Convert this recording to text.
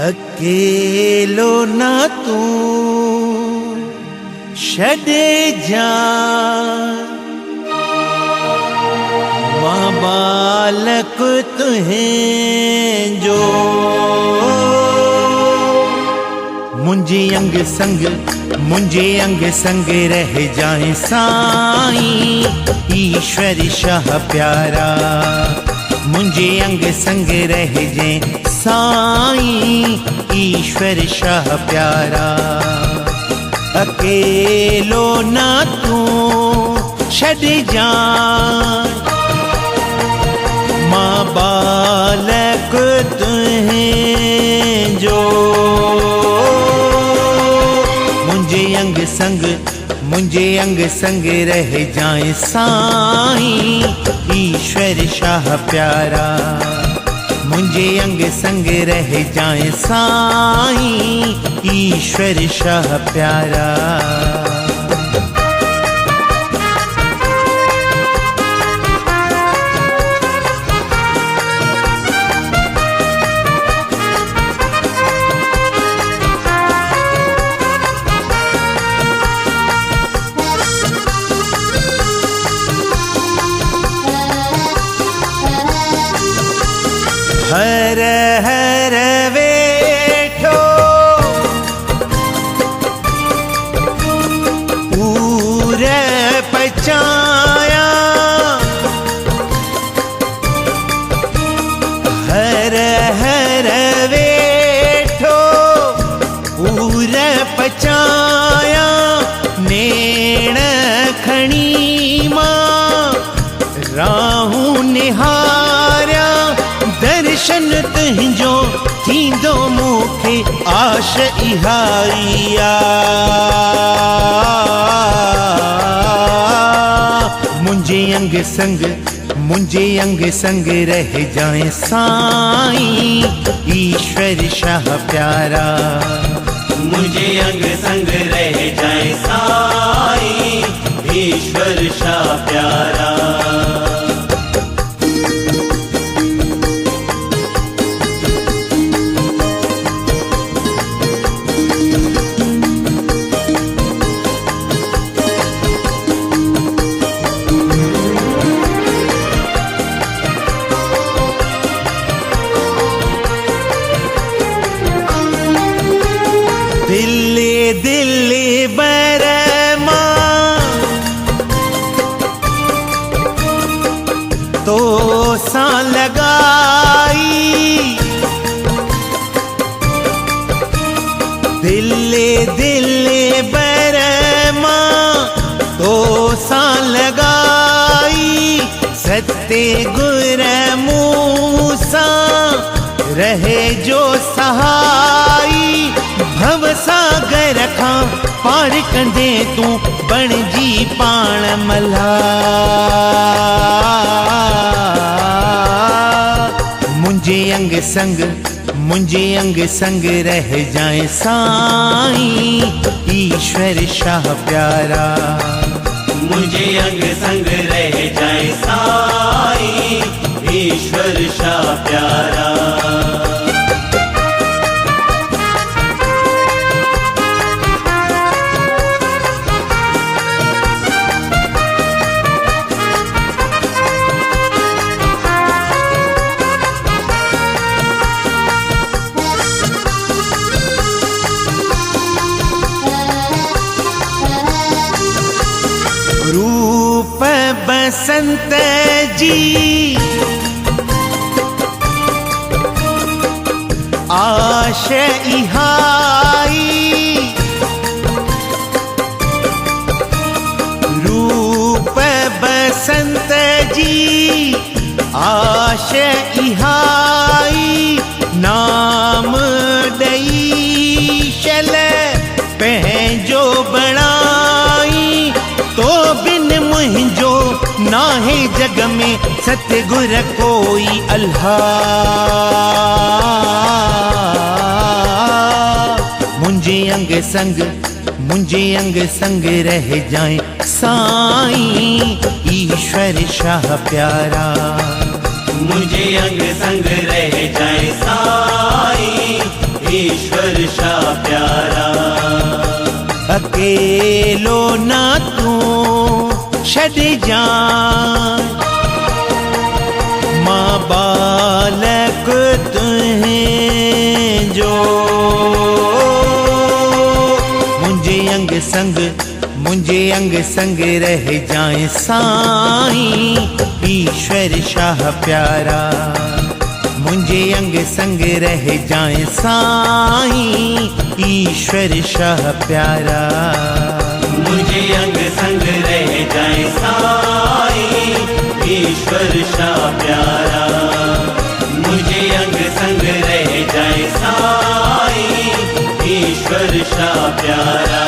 अकेलो ना तू छड़े जा, मां बालक तुहें जो मुंजे अंग संग रह जाए साईं ईश्वर शाह प्यारा। मुंजे अंग संग रह जाए साईं ईश्वर शाह प्यारा। अकेलो ना तू छड़ जा, मां बालक तुहें जो मुंजे अंग संग रह जाए साईं ईश्वर शाह प्यारा। मुंजे अंग संग रह जाए साईं ईश्वर शाह प्यारा। हर हर वेठो पूरे पचाया, हर हर वेठो पूरे पचाया। नेण खणी मां राहू निहारिया, दर्शन तुंहिंजो थींदो मूंखे आश इहारिया। मुंजे अंग संग रह जाए साईं ईश्वर शाह प्यारा। मुझे अंग संग रह जाए साईं ईश्वर शाह प्यारा। दिल्ली बरमा तो सा लगाई, दिल्ली बरमा तो सा लगाई। सत्ते गुर मूसा रहे जो सहाई, भव सागर खां पार कंदे तू बणजी पाण मला। मुंजे अंग संग रह जाए साईं ईश्वर शाह प्यारा। मुझे अंग संग रह जाए साईं ईश्वर शाह प्यारा। रूप बसंत जी आश इहाई, रूप बसंत जी आश इहाई। नाम दई शल पंहिंजो बणाई, तो बिन मुंहिंजो नाहे जग में सतगुर कोई अल्लाह। मुंजे अंग संग रह जाए साईं ईश्वर शाह प्यारा। मुझे अंग संग रह जाए साईं ईश्वर शाह प्यारा। अकेलो ना तू छड़ जाए, माँ बालक तुहें जो मुझे अंग संग रह जाए साईं ईश्वर शाह प्यारा। मुझे अंग संग रह जाए साईं ईश्वर शाह प्यारा। मुझे अंग संग रह जाए साईं ईश्वर शाह प्यारा। मुझे अंग संग रह जाए साईं ईश्वर शाह प्यारा।